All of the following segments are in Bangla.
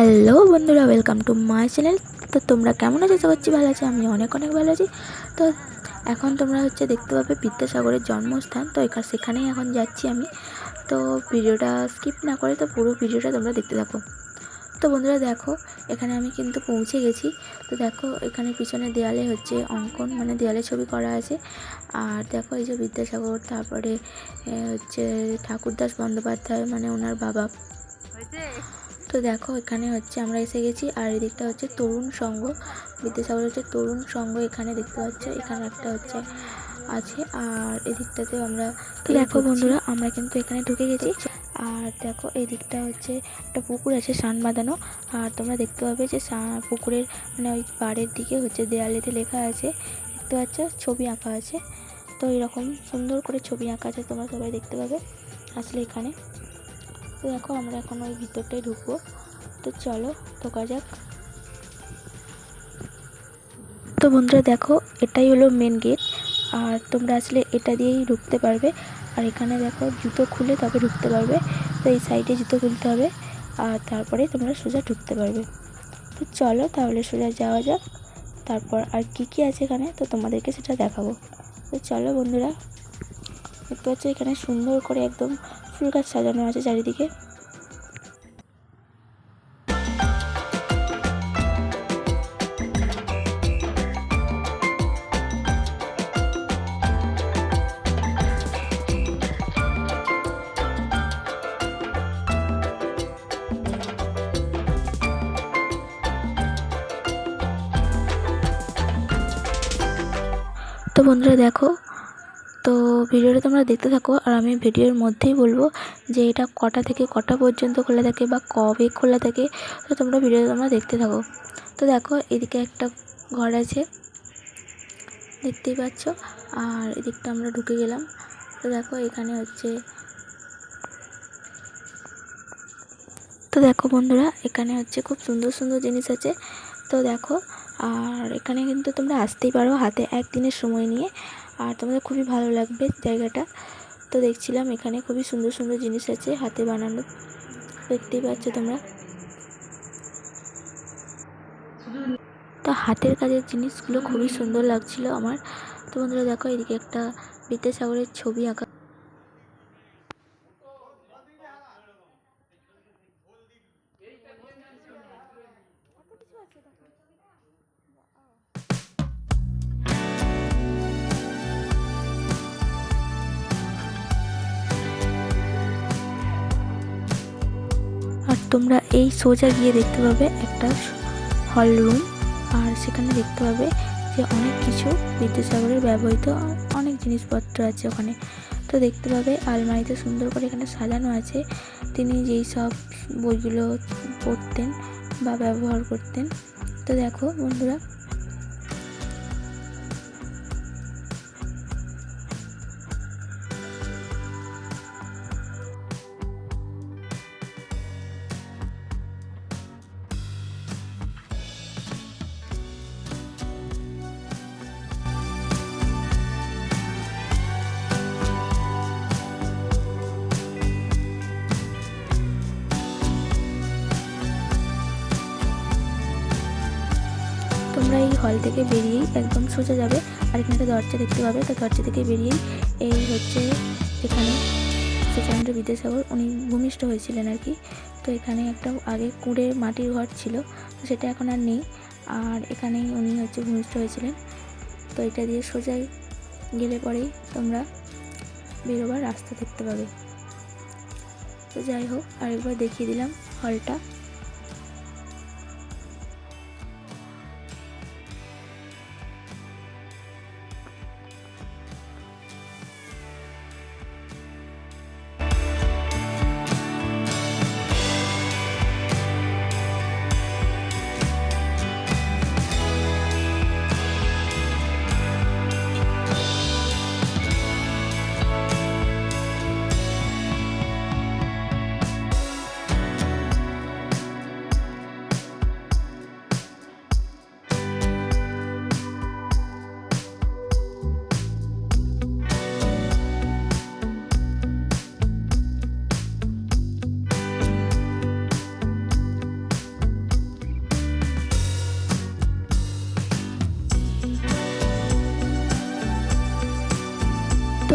হ্যালো বন্ধুরা, ওয়েলকাম টু মাই চ্যানেল। তো তোমরা কেমন আছো? আশা করছি ভালো আছো। আমি অনেক ভালো আছি। তো এখন তোমরা দেখতে পাবে বিদ্যাসাগরের জন্মস্থান। তো সেখানেই এখন যাচ্ছি আমি। তো ভিডিওটা স্কিপ না করে তো পুরো ভিডিওটা তোমরা দেখতে থাকো। তো বন্ধুরা দেখো, এখানে আমি কিন্তু পৌঁছে গেছি। তো দেখো, এখানে পিছনে দেয়ালে অঙ্কন, মানে দেয়ালে ছবি করা আছে। আর দেখো, এই যে বিদ্যাসাগর, তারপরে ঠাকুরদাস বন্দ্যোপাধ্যায়, মানে ওনার বাবা। তো দেখো, এখানে আমরা এসে গেছি। আর এদিকটা তরুণ সংঘ, বিদ্যাসাগর তরুণ সংঘ। এখানে দেখতে পাচ্ছ, এখানে একটা আছে। আর এদিকটাতেও আমরা, তো দেখো বন্ধুরা, আমরা কিন্তু এখানে ঢুকে গেছি। আর দেখো, এই দিকটা একটা পুকুর আছে, সান বাঁধানো। আর তোমরা দেখতে পাবে যে পুকুরের মানে ওই পাড়ের দিকে দেয়ালেতে লেখা আছে, দেখতে পাচ্ছ, ছবি আঁকা আছে। তো এরকম সুন্দর করে ছবি আঁকা আছে, তোমরা সবাই দেখতে পাবে আসলে এখানে। তো দেখো, আমরা এখন ওই ভিতরটাই ঢুকবো। তো চলো ঢোকা যাক। তো বন্ধুরা দেখো, এটাই হলো মেন গেট। আর তোমরা আসলে এটা দিয়েই ঢুকতে পারবে। আর এখানে দেখো, জুতো খুলে তবে ঢুকতে পারবে। তো এই সাইডে জুতো খুলতে হবে, আর তারপরে তোমরা সোজা ঢুকতে পারবে। তো চলো তাহলে সোজা যাওয়া যাক। তারপর আর কি আছে এখানে, তো তোমাদেরকে সেটা দেখাবো। তো চলো বন্ধুরা, দেখতে পাচ্ছ এখানে সুন্দর করে একদম ফুল গাছ সাজানো আছে চারিদিকে। তো বন্ধুরা দেখো, তো ভিডিওটা তোমরা দেখতে থাকো। আর আমি ভিডিওর মধ্যেই বলবো যে এটা কটা থেকে কটা পর্যন্ত খোলা থাকে বা কবে খোলা থাকে। তো তোমরা ভিডিওটা তোমরা দেখতে থাকো। তো দেখো, এদিকে একটা ঘর আছে, দেখতেই পাচ্ছ। আর এদিকটা আমরা ঢুকে গেলাম। তো দেখো, এখানে তো দেখো বন্ধুরা, এখানে খুব সুন্দর সুন্দর জিনিস আছে। তো দেখো, আর এখানে কিন্তু তোমরা আসতেই পারো হাতে একদিনের সময় নিয়ে। আর তোমাদের খুবই ভালো লাগবে জায়গাটা। তো দেখছিলাম এখানে খুবই সুন্দর সুন্দর জিনিস আছে হাতে বানানো, দেখতেই পাচ্ছ তোমরা। তো হাতের কাজের জিনিসগুলো খুবই সুন্দর লাগছিল আমার। তো বন্ধুরা দেখো, এদিকে একটা বিদ্যাসাগরের ছবি আঁকা। আর তোমরা এই সোজা গিয়ে দেখতে পাবে একটা হল রুম। আর সেখানে দেখতে পাবে যে অনেক কিছু বিদ্যাসাগরের ব্যবহৃত অনেক জিনিসপত্র আছে ওখানে। তো দেখতে পাবে আলমারিতে সুন্দর করে এখানে সাজানো আছে তিনি যেই সব বইগুলো পড়তেন বা ব্যবহার করতেন। তো দেখো বন্ধুরা, তোমরা এই হল থেকে বেরিয়েই একদম সোজা যাবে। আর এখানে একটা দরজা দেখতে পাবে। তো দরজা থেকে বেরিয়েই এই এখানে সচিন্দ্র বিদ্যাসাগর উনি ভূমিষ্ঠ হয়েছিলেন আর কি। তো এখানে একটা আগে কুঁড়ের মাটির ঘর ছিল, তো সেটা এখন আর নেই। আর এখানেই উনি ভূমিষ্ঠ হয়েছিলেন। তো এটা দিয়ে সোজাই গেলে পরেই তোমরা বেরোবার রাস্তা দেখতে পাবে। তো যাই হোক, আরেকবার দেখিয়ে দিলাম হলটা।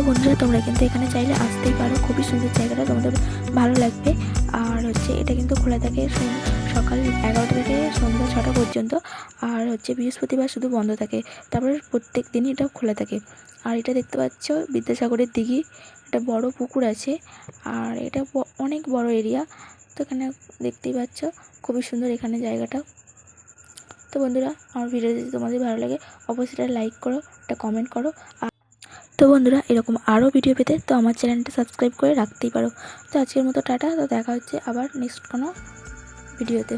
বন্ধুরা তোমরা কিন্তু এখানে চাইলে আসতেই পারো, খুবই সুন্দর জায়গাটা, তোমাদের ভালো লাগবে। আর হচ্ছে এটা কিন্তু খোলা থাকে সকাল 11টা থেকে সন্ধ্যা 6টা পর্যন্ত। আর হচ্ছে বৃহস্পতিবার শুধু বন্ধ থাকে, তারপরে প্রত্যেক দিনই এটা খোলা থাকে। আর এটা দেখতে পাচ্ছ বিদ্যাসাগরের দিঘি, একটা বড় পুকুর আছে। আর এটা অনেক বড় এরিয়া, তো এখানে দেখতেই পাচ্ছ খুবই সুন্দর এখানে জায়গাটা। তো বন্ধুরা আমার ভিডিও যদি তোমাদের ভালো লাগে অবশ্যই লাইক করো, একটা কমেন্ট করো। তো বন্ধুরা এরকম আরও ভিডিও পেতে তো আমার চ্যানেলটা সাবস্ক্রাইব করে রাখতেই পারো। তো আজকের মতো টাটা, তো দেখা হচ্ছে আবার নেক্সট কোনো ভিডিওতে।